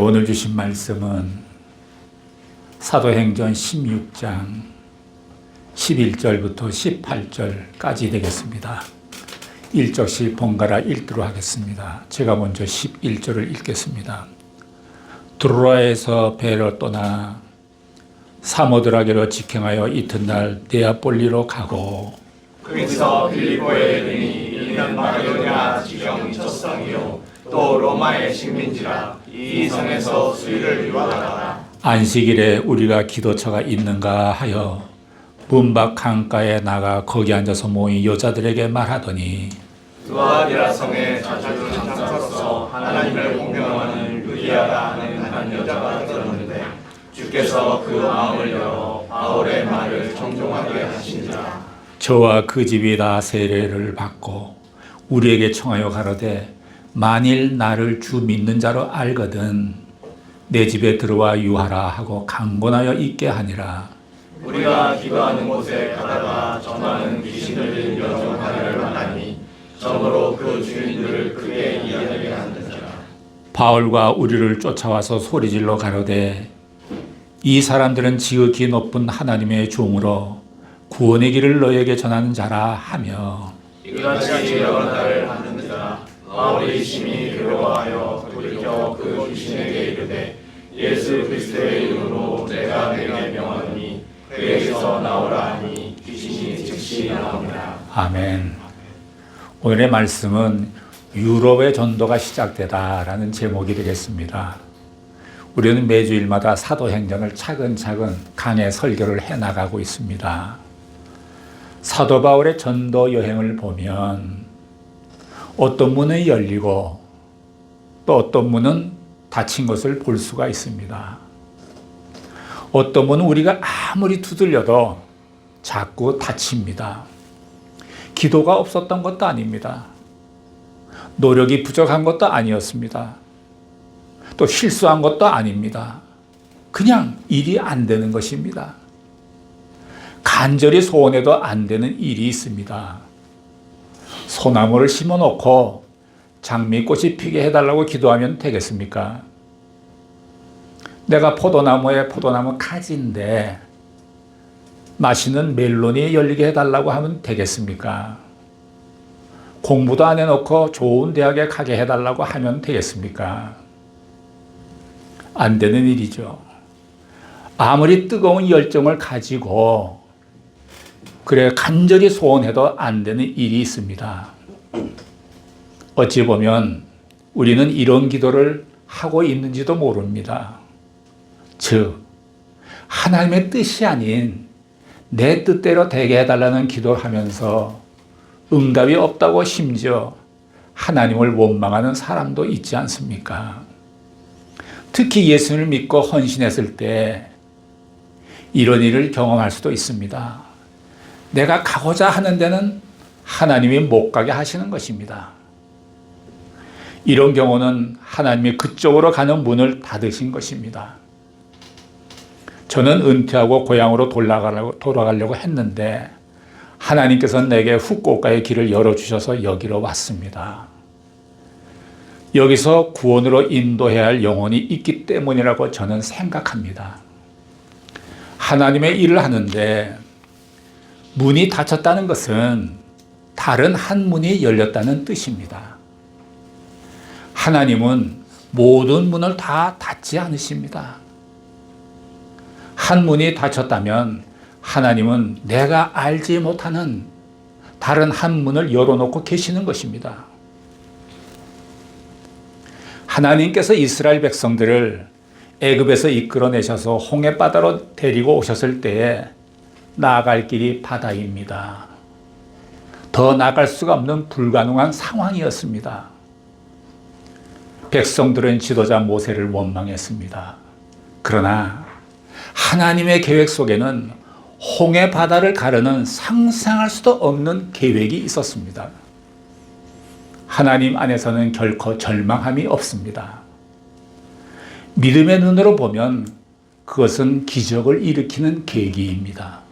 오늘 주신 말씀은 사도행전 16장 11절부터 18절까지 되겠습니다. 1절씩 번갈아 읽도록 하겠습니다. 제가 먼저 11절을 읽겠습니다. 드로아에서 배로 떠나 사모드라게로 직행하여 이튿날 네아폴리로 가고 거기서 빌립보에 이르니 이는 마게도냐 지경 첫 성이요 또 로마의 식민지라 이 성에서 수의를 유하다가 안식일에 우리가 기도처가 있는가 하여 문밖 강가에 나가 거기 앉아서 모인 여자들에게 말하더니 두아디라 성에 자주 장사서 하나님을 공경하는 루디아라 하는 한 여자가 들었는데 주께서 그 마음을 열어 바울의 말을 청종하게 하시니라. 저와 그 집이 다 세례를 받고 우리에게 청하여 가로되 만일 나를 주 믿는 자로 알거든 내 집에 들어와 유하라 하고 강권하여 있게 하니라. 우리가 기도하는 곳에 가다가 전하는 귀신을 들린 여종 하나를 만나니 점으로 그 주인들을 크게 이야기하게 하는지라. 바울과 우리를 쫓아와서 소리질러 가로되 이 사람들은 지극히 높은 하나님의 종으로 구원의 길을 너에게 전하는 자라 하며 이같이 여러 달을 하는지라. 바울이 심히 괴로워하여 돌이켜 그 귀신에게 이르되 예수 그리스도의 이름으로 내가 내게 명하노니 그에게서 나오라 하니 귀신이 즉시 나오니라. 아멘. 오늘의 말씀은 유럽의 전도가 시작되다라는 제목이 되겠습니다. 우리는 매주일마다 사도행전을 차근차근 강해 설교를 해나가고 있습니다. 사도 바울의 전도 여행을 보면 어떤 문이 열리고 또 어떤 문은 닫힌 것을 볼 수가 있습니다. 어떤 문은 우리가 아무리 두들려도 자꾸 닫힙니다. 기도가 없었던 것도 아닙니다. 노력이 부족한 것도 아니었습니다. 또 실수한 것도 아닙니다. 그냥 일이 안 되는 것입니다. 간절히 소원해도 안 되는 일이 있습니다. 소나무를 심어놓고 장미꽃이 피게 해달라고 기도하면 되겠습니까? 내가 포도나무에 포도나무 가지인데 맛있는 멜론이 열리게 해달라고 하면 되겠습니까? 공부도 안 해놓고 좋은 대학에 가게 해달라고 하면 되겠습니까? 안 되는 일이죠. 아무리 뜨거운 열정을 가지고 그래 간절히 소원해도 안 되는 일이 있습니다. 어찌 보면 우리는 이런 기도를 하고 있는지도 모릅니다. 즉 하나님의 뜻이 아닌 내 뜻대로 되게 해달라는 기도를 하면서 응답이 없다고 심지어 하나님을 원망하는 사람도 있지 않습니까? 특히 예수를 믿고 헌신했을 때 이런 일을 경험할 수도 있습니다. 내가 가고자 하는 데는 하나님이 못 가게 하시는 것입니다. 이런 경우는 하나님이 그쪽으로 가는 문을 닫으신 것입니다. 저는 은퇴하고 고향으로 돌아가려고 했는데 하나님께서는 내게 후쿠오카의 길을 열어주셔서 여기로 왔습니다. 여기서 구원으로 인도해야 할 영혼이 있기 때문이라고 저는 생각합니다. 하나님의 일을 하는데 문이 닫혔다는 것은 다른 한 문이 열렸다는 뜻입니다. 하나님은 모든 문을 다 닫지 않으십니다. 한 문이 닫혔다면 하나님은 내가 알지 못하는 다른 한 문을 열어놓고 계시는 것입니다. 하나님께서 이스라엘 백성들을 애굽에서 이끌어내셔서 홍해바다로 데리고 오셨을 때에 나아갈 길이 바다입니다. 더 나갈 수가 없는 불가능한 상황이었습니다. 백성들은 지도자 모세를 원망했습니다. 그러나 하나님의 계획 속에는 홍해 바다를 가르는 상상할 수도 없는 계획이 있었습니다. 하나님 안에서는 결코 절망함이 없습니다. 믿음의 눈으로 보면 그것은 기적을 일으키는 계기입니다.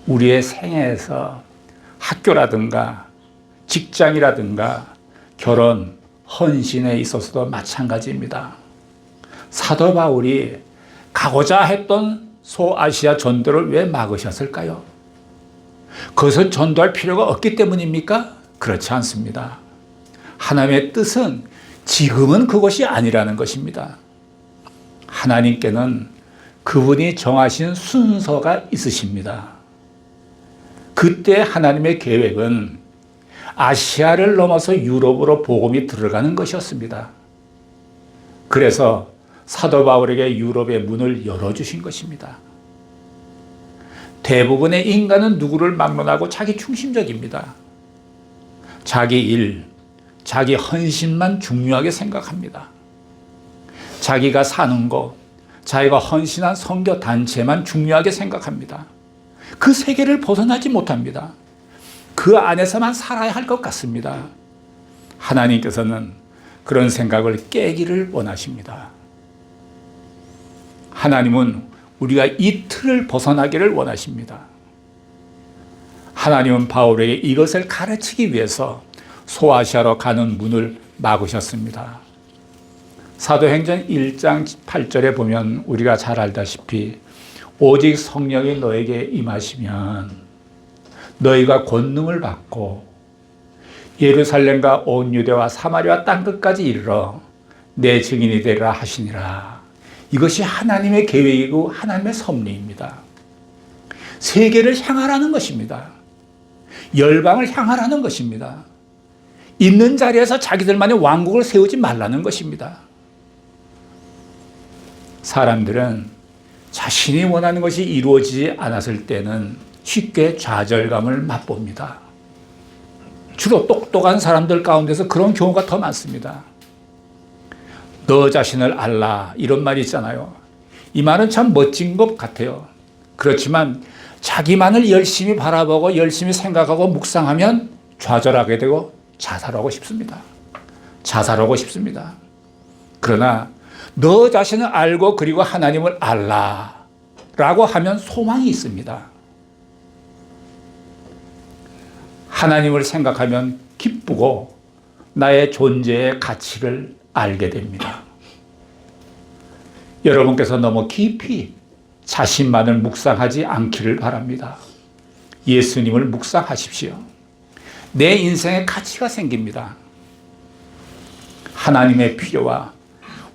우리의 생애에서 학교라든가 직장이라든가 결혼, 헌신에 있어서도 마찬가지입니다. 사도 바울이 가고자 했던 소아시아 전도를 왜 막으셨을까요? 그것은 전도할 필요가 없기 때문입니까? 그렇지 않습니다. 하나님의 뜻은 지금은 그것이 아니라는 것입니다. 하나님께는 그분이 정하신 순서가 있으십니다. 그때 하나님의 계획은 아시아를 넘어서 유럽으로 복음이 들어가는 것이었습니다. 그래서 사도 바울에게 유럽의 문을 열어주신 것입니다. 대부분의 인간은 누구를 막론하고 자기 중심적입니다. 자기 일, 자기 헌신만 중요하게 생각합니다. 자기가 사는 것, 자기가 헌신한 선교 단체만 중요하게 생각합니다. 그 세계를 벗어나지 못합니다. 그 안에서만 살아야 할 것 같습니다. 하나님께서는 그런 생각을 깨기를 원하십니다. 하나님은 우리가 이 틀을 벗어나기를 원하십니다. 하나님은 바울에게 이것을 가르치기 위해서 소아시아로 가는 문을 막으셨습니다. 사도행전 1장 8절에 보면 우리가 잘 알다시피 오직 성령이 너에게 임하시면 너희가 권능을 받고 예루살렘과 온 유대와 사마리아 땅끝까지 이르러 내 증인이 되리라 하시니라. 이것이 하나님의 계획이고 하나님의 섭리입니다. 세계를 향하라는 것입니다. 열방을 향하라는 것입니다. 있는 자리에서 자기들만의 왕국을 세우지 말라는 것입니다. 사람들은 자신이 원하는 것이 이루어지지 않았을 때는 쉽게 좌절감을 맛봅니다. 주로 똑똑한 사람들 가운데서 그런 경우가 더 많습니다. 너 자신을 알라, 이런 말이 있잖아요. 이 말은 참 멋진 것 같아요. 그렇지만 자기만을 열심히 바라보고 열심히 생각하고 묵상하면 좌절하게 되고 자살하고 싶습니다. 자살하고 싶습니다. 그러나 너 자신을 알고 그리고 하나님을 알라 라고 하면 소망이 있습니다. 하나님을 생각하면 기쁘고 나의 존재의 가치를 알게 됩니다. 여러분께서 너무 깊이 자신만을 묵상하지 않기를 바랍니다. 예수님을 묵상하십시오. 내 인생에 가치가 생깁니다. 하나님의 필요와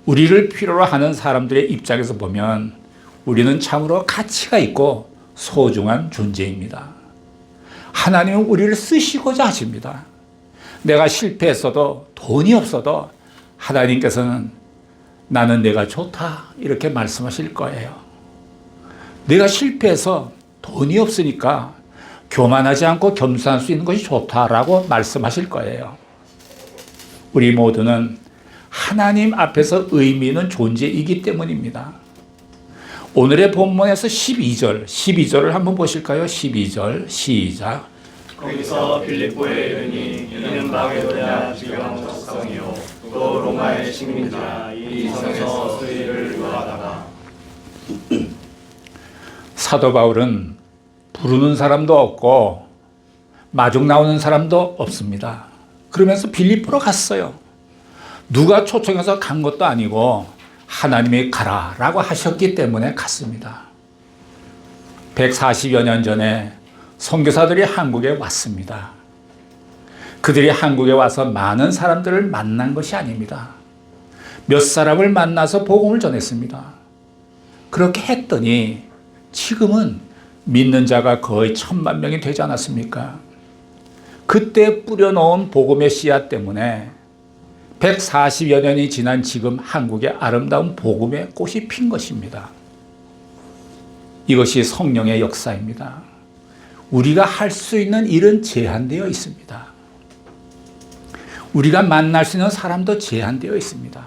우리를 필요로 하는 사람들의 입장에서 보면 우리는 참으로 가치가 있고 소중한 존재입니다. 하나님은 우리를 쓰시고자 하십니다. 내가 실패했어도 돈이 없어도 하나님께서는 나는 내가 좋다 이렇게 말씀하실 거예요. 내가 실패해서 돈이 없으니까 교만하지 않고 겸손할 수 있는 것이 좋다라고 말씀하실 거예요. 우리 모두는 하나님 앞에서 의미 있는 존재이기 때문입니다. 오늘의 본문에서 12절을 한번 보실까요? 12절 시작. 거기서 빌립보에 이르니 이는 마게도냐 지경 적성이요 또 로마의 식민지라 이 성에서 수의를 요하다가. 사도 바울은 부르는 사람도 없고 마중 나오는 사람도 없습니다. 그러면서 빌립보로 갔어요. 누가 초청해서 간 것도 아니고 하나님이 가라라고 하셨기 때문에 갔습니다. 140여 년 전에 선교사들이 한국에 왔습니다. 그들이 한국에 와서 많은 사람들을 만난 것이 아닙니다. 몇 사람을 만나서 복음을 전했습니다. 그렇게 했더니 지금은 믿는 자가 거의 1,000만 명이 되지 않았습니까? 그때 뿌려놓은 복음의 씨앗 때문에 140여 년이 지난 지금 한국의 아름다운 복음의 꽃이 핀 것입니다. 이것이 성령의 역사입니다. 우리가 할 수 있는 일은 제한되어 있습니다. 우리가 만날 수 있는 사람도 제한되어 있습니다.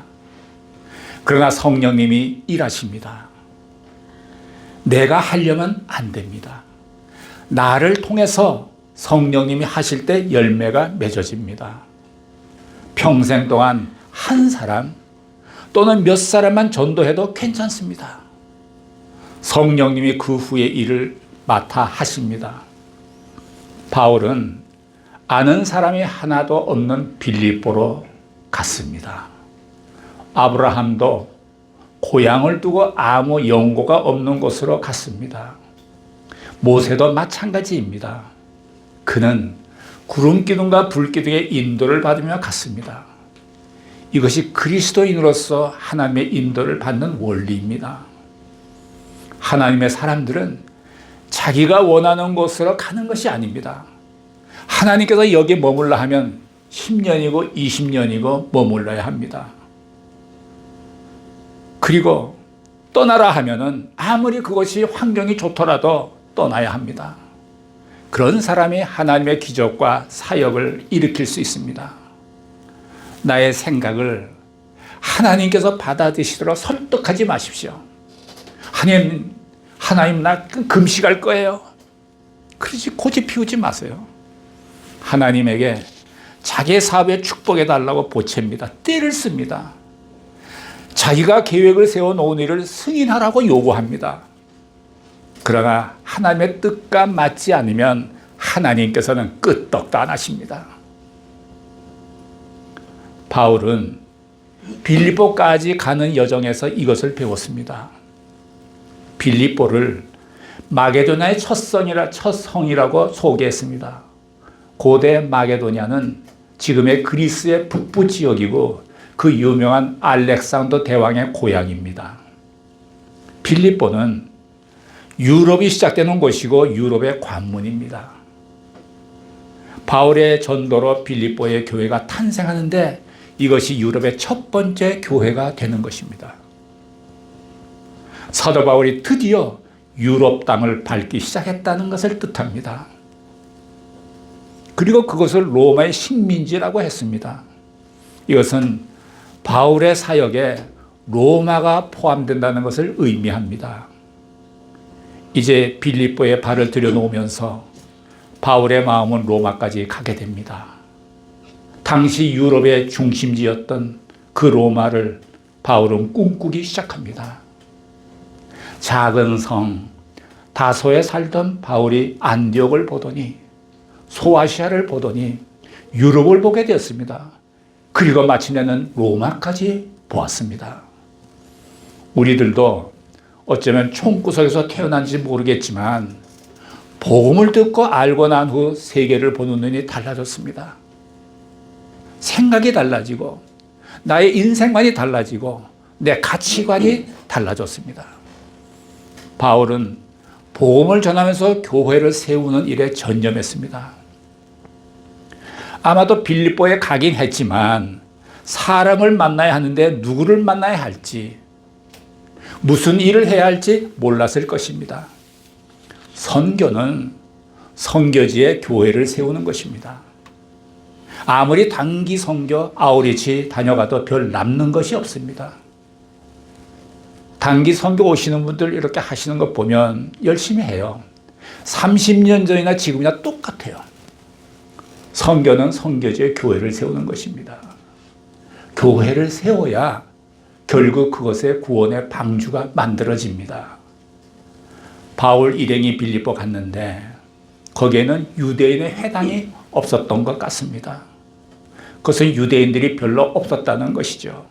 그러나 성령님이 일하십니다. 내가 하려면 안 됩니다. 나를 통해서 성령님이 하실 때 열매가 맺어집니다. 평생 동안 한 사람 또는 몇 사람만 전도해도 괜찮습니다. 성령님이 그 후에 일을 맡아 하십니다. 바울은 아는 사람이 하나도 없는 빌립보로 갔습니다. 아브라함도 고향을 두고 아무 연고가 없는 곳으로 갔습니다. 모세도 마찬가지입니다. 그는 구름 기둥과 불 기둥의 인도를 받으며 갔습니다. 이것이 그리스도인으로서 하나님의 인도를 받는 원리입니다. 하나님의 사람들은 자기가 원하는 곳으로 가는 것이 아닙니다. 하나님께서 여기에 머물라 하면 10년이고 20년이고 머물러야 합니다. 그리고 떠나라 하면은 아무리 그것이 환경이 좋더라도 떠나야 합니다. 그런 사람이 하나님의 기적과 사역을 일으킬 수 있습니다. 나의 생각을 하나님께서 받아들이시도록 설득하지 마십시오. 하나님 나 금식할 거예요. 그러지 고집 피우지 마세요. 하나님에게 자기의 사업에 축복해 달라고 보챕니다. 때를 씁니다. 자기가 계획을 세워놓은 일을 승인하라고 요구합니다. 그러나 하나님의 뜻과 맞지 않으면 하나님께서는 끄떡도 안 하십니다. 바울은 빌립보까지 가는 여정에서 이것을 배웠습니다. 빌립보를 마게도냐의 첫 성이라고 소개했습니다. 고대 마게도냐는 지금의 그리스의 북부 지역이고 그 유명한 알렉산더 대왕의 고향입니다. 빌립보는 유럽이 시작되는 곳이고 유럽의 관문입니다. 바울의 전도로 빌립보의 교회가 탄생하는데 이것이 유럽의 첫 번째 교회가 되는 것입니다. 사도 바울이 드디어 유럽 땅을 밟기 시작했다는 것을 뜻합니다. 그리고 그것을 로마의 식민지라고 했습니다. 이것은 바울의 사역에 로마가 포함된다는 것을 의미합니다. 이제 빌립보에 발을 들여놓으면서 바울의 마음은 로마까지 가게 됩니다. 당시 유럽의 중심지였던 그 로마를 바울은 꿈꾸기 시작합니다. 작은 성 다소에 살던 바울이 안디옥을 보더니 소아시아를 보더니 유럽을 보게 되었습니다. 그리고 마침내는 로마까지 보았습니다. 우리들도 어쩌면 총구석에서 태어난지 모르겠지만 복음을 듣고 알고 난 후 세계를 보는 눈이 달라졌습니다. 생각이 달라지고 나의 인생관이 달라지고 내 가치관이 달라졌습니다. 바울은 복음을 전하면서 교회를 세우는 일에 전념했습니다. 아마도 빌립보에 가긴 했지만 사람을 만나야 하는데 누구를 만나야 할지 무슨 일을 해야 할지 몰랐을 것입니다. 선교는 선교지에 교회를 세우는 것입니다. 아무리 단기 선교 아우리치 다녀가도 별 남는 것이 없습니다. 단기 선교 오시는 분들 이렇게 하시는 거 보면 열심히 해요. 30년 전이나 지금이나 똑같아요. 선교는 선교지에 교회를 세우는 것입니다. 교회를 세워야 결국 그것의 구원의 방주가 만들어집니다. 바울 일행이 빌립보 갔는데 거기에는 유대인의 회당이 없었던 것 같습니다. 그것은 유대인들이 별로 없었다는 것이죠.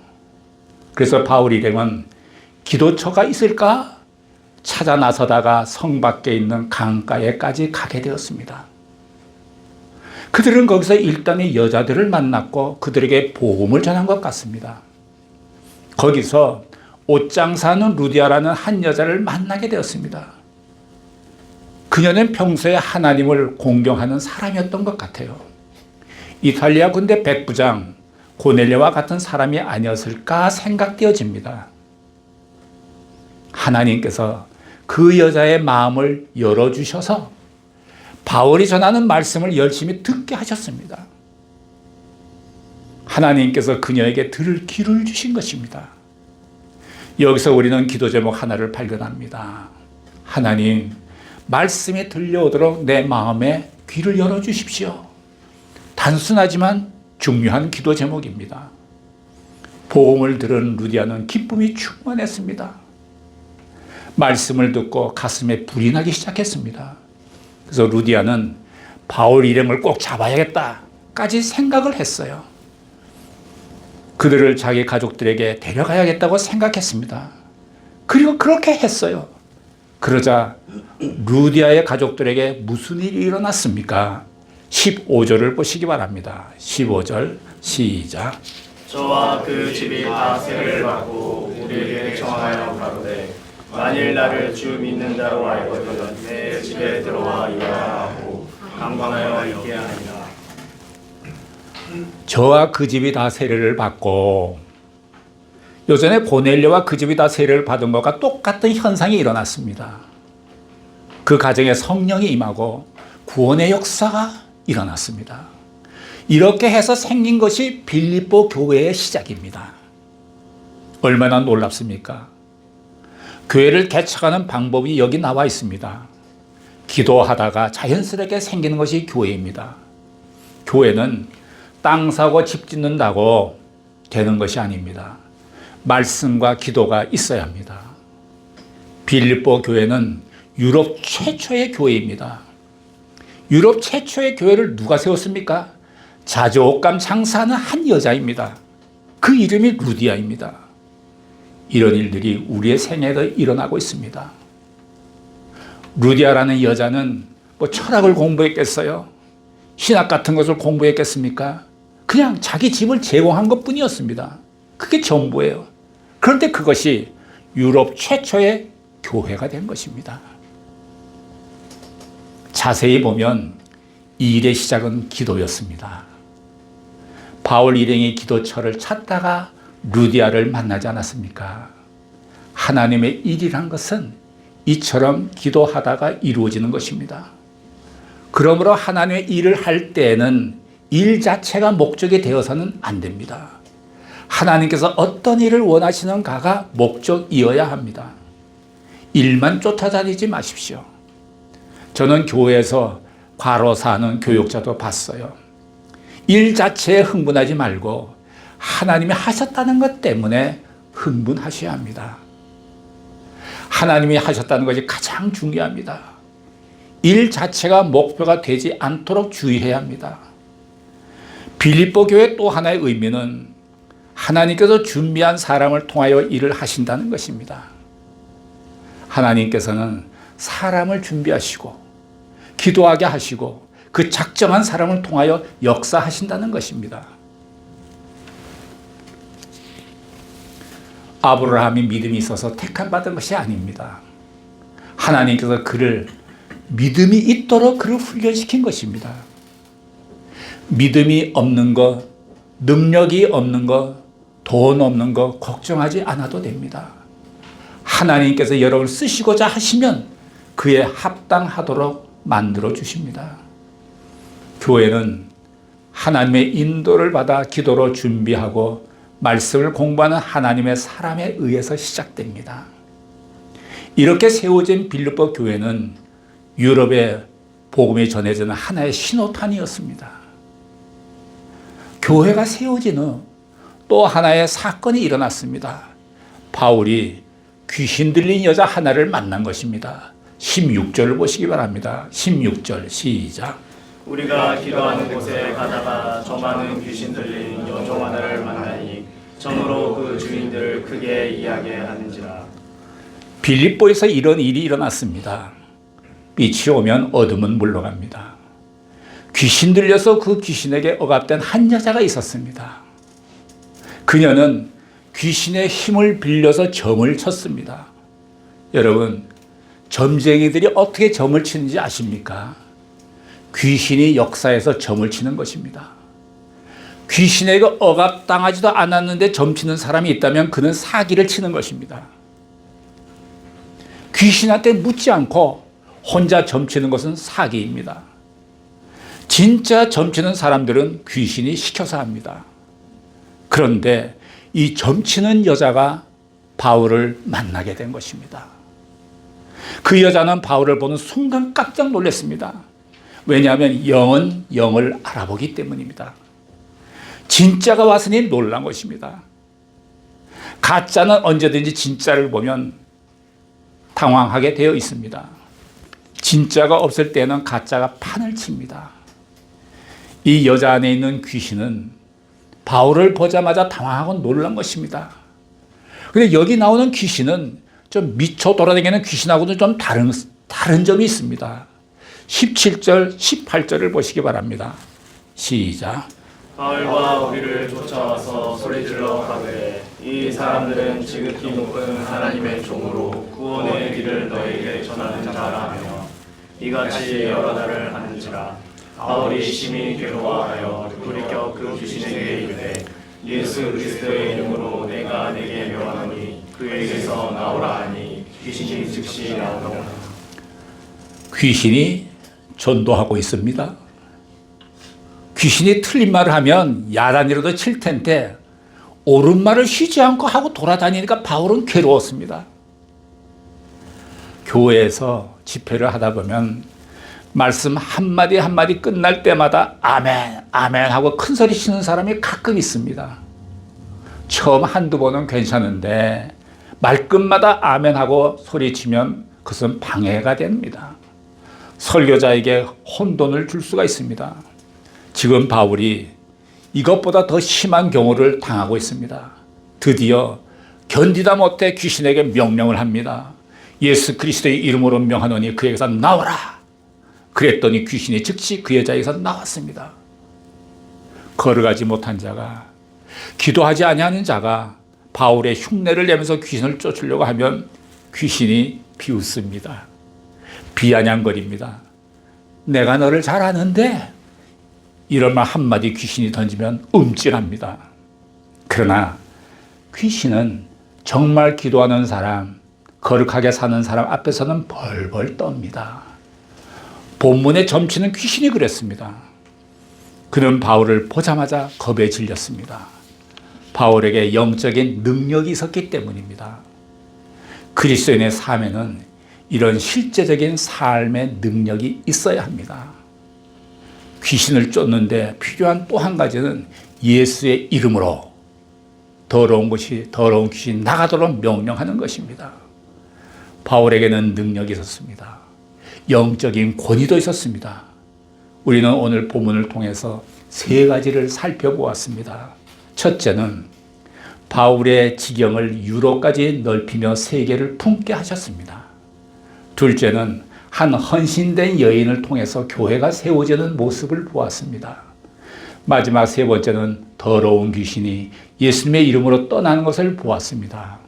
그래서 바울 일행은 기도처가 있을까 찾아 나서다가 성 밖에 있는 강가에까지 가게 되었습니다. 그들은 거기서 일단은 여자들을 만났고 그들에게 복음을 전한 것 같습니다. 거기서 옷장 사는 루디아라는 한 여자를 만나게 되었습니다. 그녀는 평소에 하나님을 공경하는 사람이었던 것 같아요. 이탈리아 군대 백부장 고넬료와 같은 사람이 아니었을까 생각되어집니다. 하나님께서 그 여자의 마음을 열어주셔서 바울이 전하는 말씀을 열심히 듣게 하셨습니다. 하나님께서 그녀에게 들을 귀를 주신 것입니다. 여기서 우리는 기도 제목 하나를 발견합니다. 하나님, 말씀이 들려오도록 내 마음에 귀를 열어주십시오. 단순하지만 중요한 기도 제목입니다. 복음을 들은 루디아는 기쁨이 충만했습니다. 말씀을 듣고 가슴에 불이 나기 시작했습니다. 그래서 루디아는 바울 일행을 꼭 잡아야겠다까지 생각을 했어요. 그들을 자기 가족들에게 데려가야겠다고 생각했습니다. 그리고 그렇게 했어요. 그러자 루디아의 가족들에게 무슨 일이 일어났습니까? 15절을 보시기 바랍니다. 15절 시작. 저와 그 집이 다 세례를 받고 우리에게 청하여 가로되 만일 나를 주 믿는 자로 알거든 내 집에 들어와 일하라 하고 강권하여 있게 하니라. 저와 그 집이 다 세례를 받고, 요전에 고넬료와 그 집이 다 세례를 받은 것과 똑같은 현상이 일어났습니다. 그 가정에 성령이 임하고 구원의 역사가 일어났습니다. 이렇게 해서 생긴 것이 빌립보 교회의 시작입니다. 얼마나 놀랍습니까? 교회를 개척하는 방법이 여기 나와 있습니다. 기도하다가 자연스럽게 생기는 것이 교회입니다. 교회는 땅 사고 집 짓는다고 되는 것이 아닙니다. 말씀과 기도가 있어야 합니다. 빌립보 교회는 유럽 최초의 교회입니다. 유럽 최초의 교회를 누가 세웠습니까? 자조옷감 장사하는 한 여자입니다. 그 이름이 루디아입니다. 이런 일들이 우리의 생애에도 일어나고 있습니다. 루디아라는 여자는 뭐 철학을 공부했겠어요? 신학 같은 것을 공부했겠습니까? 그냥 자기 집을 제공한 것 뿐이었습니다. 그게 전부예요. 그런데 그것이 유럽 최초의 교회가 된 것입니다. 자세히 보면 이 일의 시작은 기도였습니다. 바울 일행이 기도처를 찾다가 루디아를 만나지 않았습니까? 하나님의 일이란 것은 이처럼 기도하다가 이루어지는 것입니다. 그러므로 하나님의 일을 할 때에는 일 자체가 목적이 되어서는 안 됩니다. 하나님께서 어떤 일을 원하시는가가 목적이어야 합니다. 일만 쫓아다니지 마십시오. 저는 교회에서 과로사하는 교육자도 봤어요. 일 자체에 흥분하지 말고 하나님이 하셨다는 것 때문에 흥분하셔야 합니다. 하나님이 하셨다는 것이 가장 중요합니다. 일 자체가 목표가 되지 않도록 주의해야 합니다. 빌립보 교회 또 하나의 의미는 하나님께서 준비한 사람을 통하여 일을 하신다는 것입니다. 하나님께서는 사람을 준비하시고 기도하게 하시고 그 작정한 사람을 통하여 역사하신다는 것입니다. 아브라함이 믿음이 있어서 택함받은 것이 아닙니다. 하나님께서 그를 믿음이 있도록 그를 훈련시킨 것입니다. 믿음이 없는 것, 능력이 없는 것, 돈 없는 것 걱정하지 않아도 됩니다. 하나님께서 여러분을 쓰시고자 하시면 그에 합당하도록 만들어 주십니다. 교회는 하나님의 인도를 받아 기도로 준비하고 말씀을 공부하는 하나님의 사람에 의해서 시작됩니다. 이렇게 세워진 빌립보 교회는 유럽에 복음이 전해지는 하나의 신호탄이었습니다. 교회가 세워진 후 또 하나의 사건이 일어났습니다. 바울이 귀신 들린 여자 하나를 만난 것입니다. 16절을 보시기 바랍니다. 16절 시작. 우리가 기도하는 곳에 가다가 저 많은 귀신 들린 여종 하나를 만나니 전으로 그 주인들을 크게 이야기하는지라. 빌립보에서 이런 일이 일어났습니다. 빛이 오면 어둠은 물러갑니다. 귀신 들려서 그 귀신에게 억압된 한 여자가 있었습니다. 그녀는 귀신의 힘을 빌려서 점을 쳤습니다. 여러분, 점쟁이들이 어떻게 점을 치는지 아십니까? 귀신이 역사에서 점을 치는 것입니다. 귀신에게 억압당하지도 않았는데 점 치는 사람이 있다면 그는 사기를 치는 것입니다. 귀신한테 묻지 않고 혼자 점 치는 것은 사기입니다. 진짜 점 치는 사람들은 귀신이 시켜서 합니다. 그런데 이 점 치는 여자가 바울을 만나게 된 것입니다. 그 여자는 바울을 보는 순간 깜짝 놀랐습니다. 왜냐하면 영은 영을 알아보기 때문입니다. 진짜가 왔으니 놀란 것입니다. 가짜는 언제든지 진짜를 보면 당황하게 되어 있습니다. 진짜가 없을 때는 가짜가 판을 칩니다. 이 여자 안에 있는 귀신은 바울을 보자마자 당황하고 놀란 것입니다. 근데 여기 나오는 귀신은 좀 미쳐 돌아다니는 귀신하고는 좀 다른 점이 있습니다. 17절, 18절을 보시기 바랍니다. 시작. 바울과 우리를 쫓아와서 소리질러 가되 이 사람들은 지극히 높은 하나님의 종으로 구원의 길을 너에게 전하는 자라며 이같이 여러 달을 하는지라. 바울이 심히 괴로워하여 돌이켜 그 귀신에게 이르되 예수 그리스도의 이름으로 내가 내게 명하노니 그에게서 나오라 하니 귀신이 즉시 나오더라. 귀신이 전도하고 있습니다. 귀신이 틀린 말을 하면 야단이라도 칠 텐데 옳은 말을 쉬지 않고 하고 돌아다니니까 바울은 괴로웠습니다. 교회에서 집회를 하다 보면 말씀 한마디 한마디 끝날 때마다 아멘, 아멘 하고 큰 소리 치는 사람이 가끔 있습니다. 처음 한두 번은 괜찮은데 말끝마다 아멘 하고 소리치면 그것은 방해가 됩니다. 설교자에게 혼돈을 줄 수가 있습니다. 지금 바울이 이것보다 더 심한 경우를 당하고 있습니다. 드디어 견디다 못해 귀신에게 명령을 합니다. 예수 그리스도의 이름으로 명하노니 그에게서 나오라. 그랬더니 귀신이 즉시 그 여자에게서 나왔습니다. 걸어가지 못한 자가, 기도하지 아니하는 자가 바울의 흉내를 내면서 귀신을 쫓으려고 하면 귀신이 비웃습니다. 비아냥거립니다. 내가 너를 잘 아는데, 이런 말 한마디 귀신이 던지면 움찔합니다. 그러나 귀신은 정말 기도하는 사람, 거룩하게 사는 사람 앞에서는 벌벌 떱니다. 본문에 점치는 귀신이 그랬습니다. 그는 바울을 보자마자 겁에 질렸습니다. 바울에게 영적인 능력이 있었기 때문입니다. 그리스도인의 삶에는 이런 실제적인 삶의 능력이 있어야 합니다. 귀신을 쫓는데 필요한 또 한 가지는 예수의 이름으로 더러운 귀신 나가도록 명령하는 것입니다. 바울에게는 능력이 있었습니다. 영적인 권위도 있었습니다. 우리는 오늘 본문을 통해서 세 가지를 살펴보았습니다. 첫째는 바울의 지경을 유로까지 넓히며 세계를 품게 하셨습니다. 둘째는 한 헌신된 여인을 통해서 교회가 세워지는 모습을 보았습니다. 마지막 세 번째는 더러운 귀신이 예수님의 이름으로 떠나는 것을 보았습니다.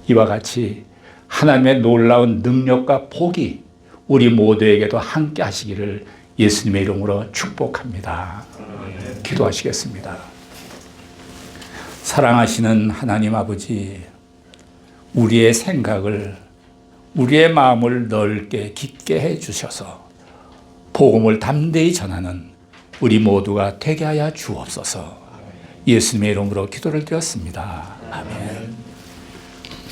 이와 같이 하나님의 놀라운 능력과 복이 우리 모두에게도 함께 하시기를 예수님의 이름으로 축복합니다. 기도하시겠습니다. 사랑하시는 하나님 아버지, 우리의 생각을, 우리의 마음을 넓게 깊게 해주셔서 복음을 담대히 전하는 우리 모두가 되게 하여 주옵소서. 예수님의 이름으로 기도를 드렸습니다. 아멘.